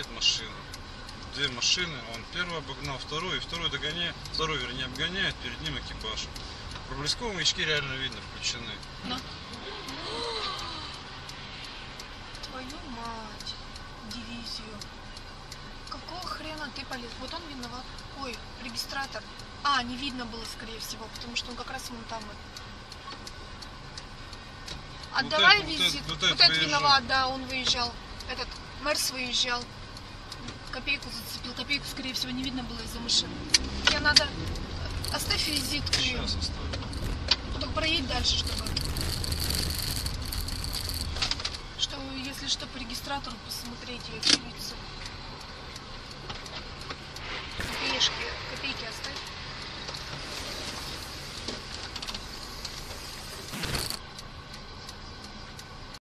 едет машина. Две машины, он первый обогнал, второй, и второй догоняет, второй, вернее, обгоняет, перед ним экипаж. Проблесковые маячки реально видно включены. Да. Твою мать, дивизию. Какого хрена ты полез? Вот он виноват. Ой, регистратор. А, не видно было, скорее всего, потому что он как раз вон там. Отдавай визит. Вот этот виноват, да, он выезжал. Этот Мерс выезжал. Копейку зацепил. Копейку, скорее всего, не видно было из-за машины. Тебе надо... Оставь визитку. Сейчас оставлю. Только проедь дальше, чтобы, если что, по регистратору посмотреть ее лицо. Копейки оставь.